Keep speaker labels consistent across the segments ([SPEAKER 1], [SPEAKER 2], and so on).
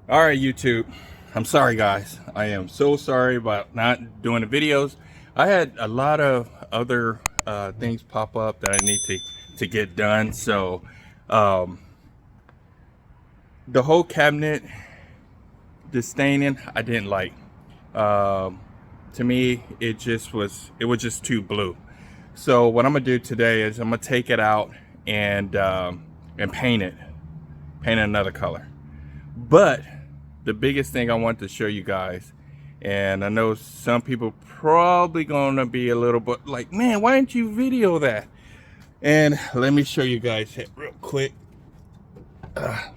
[SPEAKER 1] All right, YouTube. I'm sorry, guys. I am so sorry about not doing the videos. I had a lot of other things pop up that I need to get done. So the whole cabinet staining, I didn't like. To me, it was just too blue. So what I'm gonna do today is I'm gonna take it out and paint it another color. But the biggest thing I want to show you guys, and I know some people probably gonna be a little bit like, man, why didn't you video that? And let me show you guys it real quick.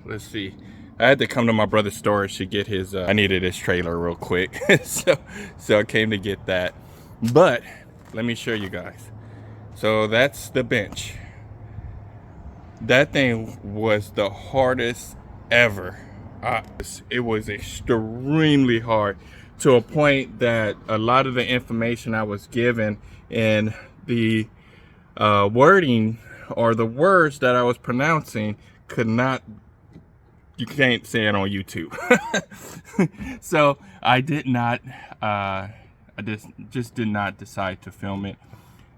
[SPEAKER 1] Let's see. I had to come to my brother's storage to get his I needed his trailer real quick. so I came to get that. But let me show you guys. So that's the bench. That thing was the hardest ever. It was extremely hard, to a point that a lot of the information I was given and the wording or the words that I was pronouncing you can't say it on YouTube. So I did not, I just did not decide to film it.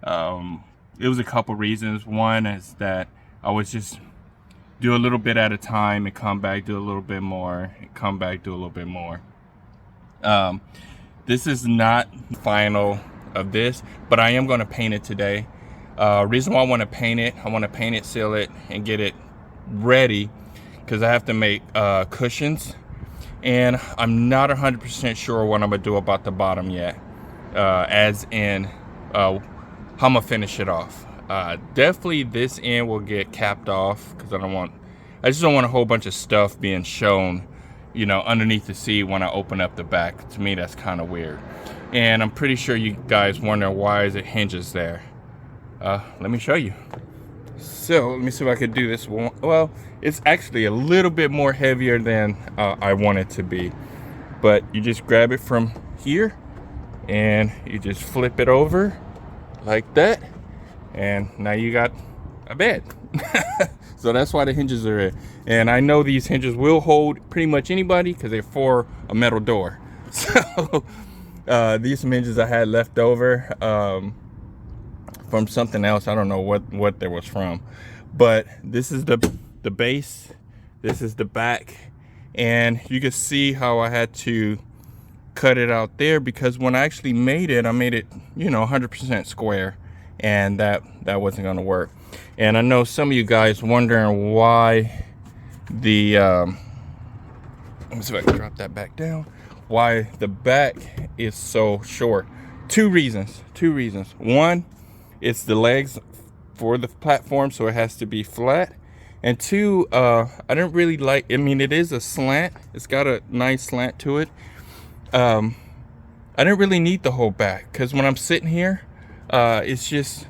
[SPEAKER 1] It was a couple reasons. One is that I was just do a little bit at a time and come back, do a little bit more, and come back, do a little bit more. This is not final of this, but I am going to paint it today. Reason why I want to paint it, seal it, and get it ready, because I have to make cushions, and I'm not 100% sure what I'm gonna do about the bottom yet, as in how I'm gonna finish it off. Definitely this end will get capped off, because I just don't want a whole bunch of stuff being shown, you know, underneath the seat when I open up the back. To me, that's kind of weird. And I'm pretty sure you guys wonder, why is it hinges there? Let me show you. So let me see if I could do this one. Well, it's actually a little bit more heavier than I want it to be. But you just grab it from here and you just flip it over like that. And now you got a bed. So that's why the hinges are in. And I know these hinges will hold pretty much anybody, because they're for a metal door. So these some hinges I had left over from something else. I don't know what there was from. But this is the base. This is the back. And you can see how I had to cut it out there, because when I actually made it, I made it, you know, 100% square. And that wasn't going to work. And I know some of you guys wondering why the let me see if I can drop that back down, why the back is so short. Two reasons. One, it's the legs for the platform, so it has to be flat. And two, I don't really like, I mean, it is a slant, it's got a nice slant to it. I didn't really need the whole back, because when I'm sitting here, it's just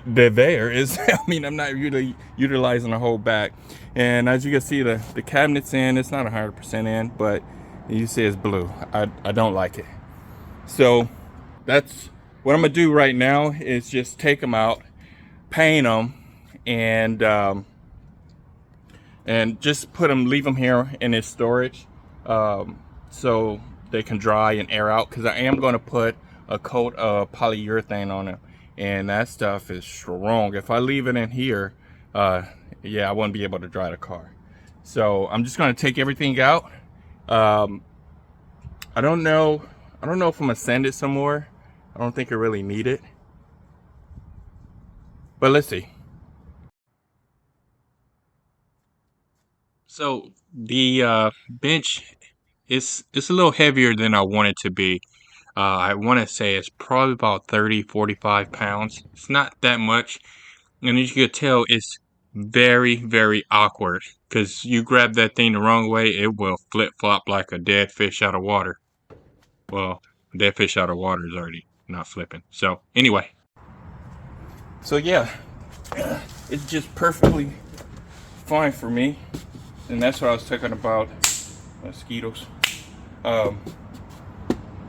[SPEAKER 1] there is I mean, I'm not really utilizing the whole back. And as you can see, the cabinet's in. It's not 100% in, but you see it's blue. I don't like it. So that's what I'm gonna do right now, is just take them out, paint them, and just leave them here in this storage, so they can dry and air out, because I am going to put a coat of polyurethane on it, and that stuff is strong. If I leave it in here, yeah, I won't be able to dry the car. So I'm just going to take everything out. I don't know if I'm gonna sand it some more. I don't think I really need it, but let's see. So the bench it's a little heavier than I want it to be. I want to say it's probably about 45 pounds. It's not that much. And as you can tell, it's very, very awkward, because you grab that thing the wrong way, it will flip-flop like a dead fish out of water. Well, a dead fish out of water is already not flipping. So anyway. So yeah, it's just perfectly fine for me. And that's what I was talking about, mosquitoes.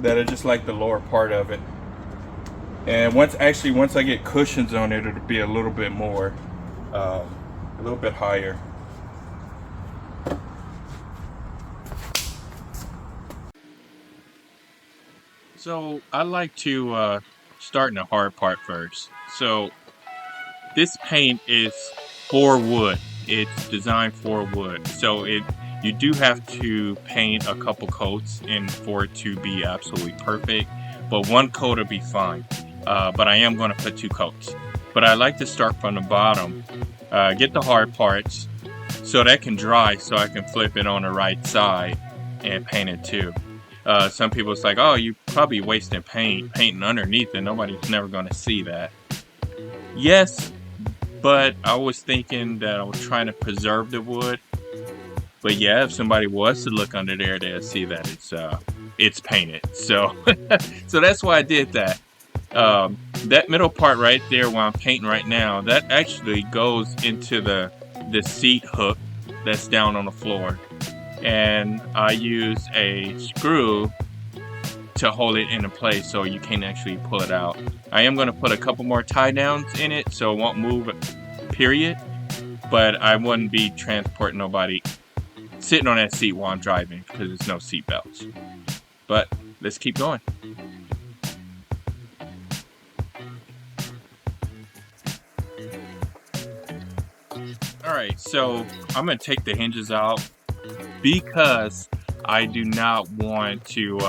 [SPEAKER 1] That are just like the lower part of it. And once I get cushions on it, it'll be a little bit more, a little bit higher. So I like to start in the hard part first. So this paint is for wood. It's designed for wood. So you do have to paint a couple coats and for it to be absolutely perfect. But one coat will be fine. But I am going to put 2 coats. But I like to start from the bottom, get the hard parts so that can dry so I can flip it on the right side and paint it too. Some people it's like, oh, you probably wasting painting underneath it. Nobody's never going to see that. Yes, but I was thinking that I was trying to preserve the wood. But yeah, if somebody was to look under there, they'll see that it's painted. So so that's why I did that. That middle part right there where I'm painting right now, that actually goes into the seat hook that's down on the floor. And I use a screw to hold it into place so you can actually pull it out. I am going to put a couple more tie downs in it so it won't move, period. But I wouldn't be transporting nobody sitting on that seat while I'm driving because there's no seat belts. But let's keep going. Alright, so I'm going to take the hinges out because I do not want to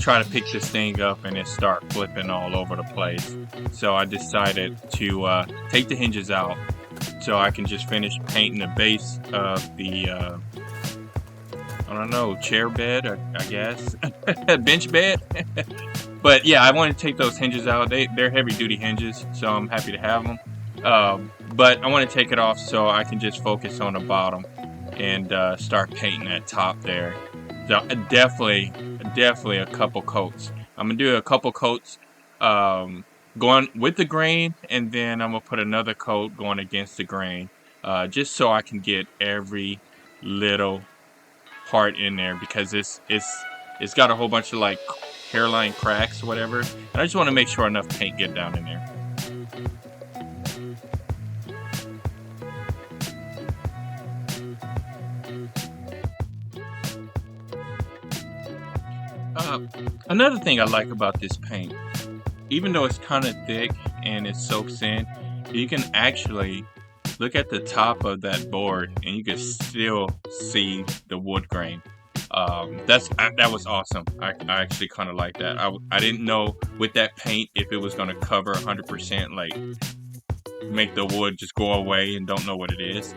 [SPEAKER 1] try to pick this thing up and it start flipping all over the place. So I decided to take the hinges out so I can just finish painting the base of the, I don't know, chair bed, I guess, bench bed. But yeah, I want to take those hinges out. They're heavy duty hinges, so I'm happy to have them. But I want to take it off so I can just focus on the bottom and start painting that top there. So definitely a couple coats. I'm gonna do a couple coats going with the grain, and then I'm gonna put another coat going against the grain, just so I can get every little part in there because it's got a whole bunch of like hairline cracks or whatever, and I just want to make sure enough paint get down in there. Another thing I like about this paint, even though it's kind of thick and it soaks in, you can actually look at the top of that board and you can still see the wood grain. That was awesome. I actually kind of like that. I didn't know with that paint if it was going to cover 100%, like make the wood just go away and don't know what it is.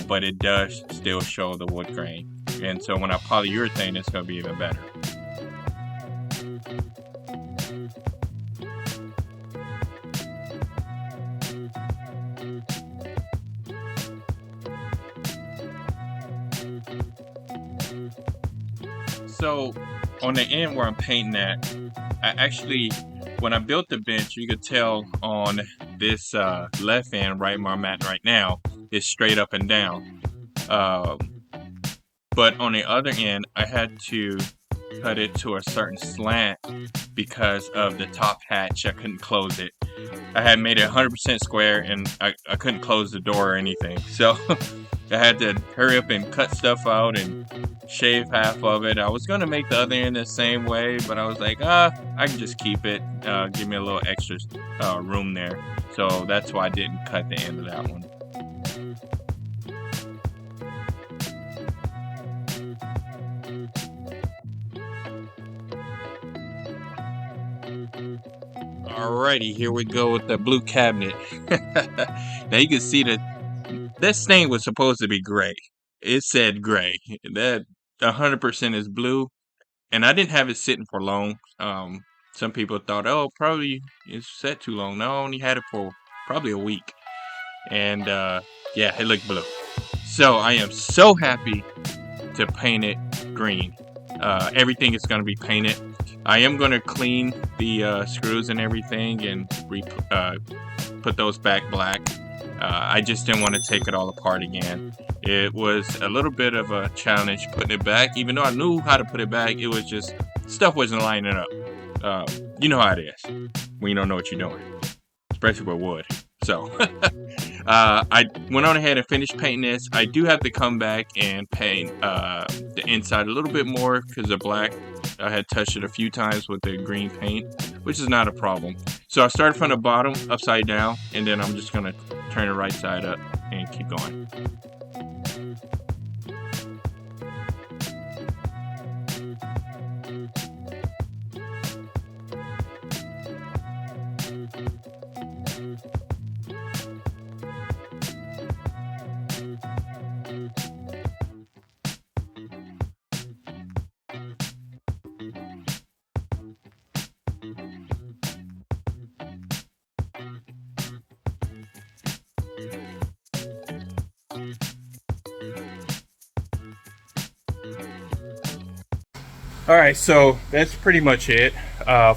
[SPEAKER 1] But it does still show the wood grain. And so when I polyurethane, it's going to be even better. So on the end where I'm painting at, I actually, when I built the bench, you could tell on this left end, right where I'm at right now, it's straight up and down. But on the other end, I had to cut it to a certain slant because of the top hatch. I couldn't close it. I had made it 100% square and I couldn't close the door or anything. So I had to hurry up and cut stuff out and shave half of it. I was going to make the other end the same way, but I was like, I can just keep it. Give me a little extra room there. So that's why I didn't cut the end of that one. Alrighty, here we go with the blue cabinet. Now you can see that stain was supposed to be gray. It said gray. That 100% is blue, and I didn't have it sitting for long. Some people thought, oh, probably it's set too long. No, I only had it for probably a week, and yeah, it looked blue. So I am so happy to paint it green. Everything is going to be painted. I am going to clean the screws and everything and put those back black. I just didn't want to take it all apart again. It was a little bit of a challenge putting it back. Even though I knew how to put it back, it was just stuff wasn't lining up. You know how it is when you don't know what you're doing, especially with wood. So I went on ahead and finished painting this. I do have to come back and paint the inside a little bit more because the black, I had touched it a few times with the green paint, which is not a problem. So I started from the bottom upside down, and then I'm just gonna turn it right side up and keep going. All right, so that's pretty much it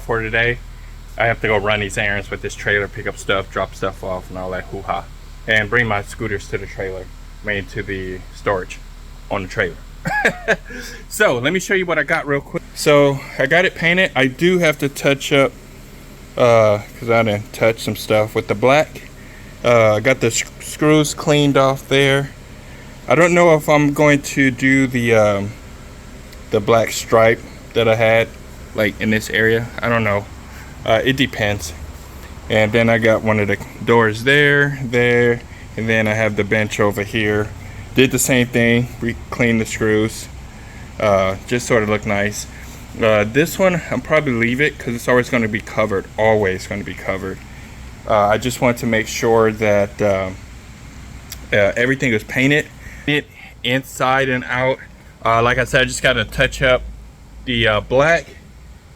[SPEAKER 1] for today. I have to go run these errands with this trailer, pick up stuff, drop stuff off, and all that hoo-ha, and bring my scooters to the trailer, made to the storage on the trailer. So let me show you what I got real quick. So I got it painted. I do have to touch up because I didn't touch some stuff with the black. I got the screws cleaned off there. I don't know if I'm going to do the black stripe that I had like in this area. I don't know. It depends. And then I got one of the doors there, and then I have the bench over here. Did the same thing, cleaned the screws, just sort of look nice. This one I'll probably leave it because it's always going to be covered, always going to be covered. I just want to make sure that everything is painted inside and out. Like I said, I just got to touch up the black.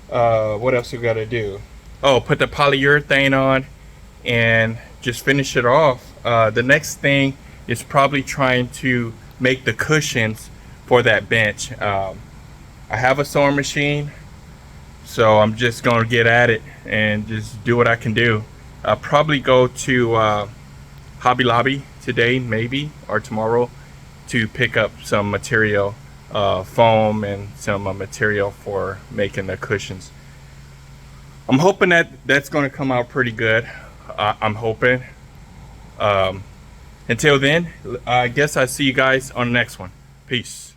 [SPEAKER 1] What else we got to do? Oh, put the polyurethane on and just finish it off. The next thing is probably trying to make the cushions for that bench. I have a sewing machine, so I'm just going to get at it and just do what I can do. I'll probably go to Hobby Lobby today, maybe, or tomorrow, to pick up some material, foam and some material for making the cushions. I'm hoping that that's going to come out pretty good. I'm hoping. Until then, I guess I'll see you guys on the next one. Peace.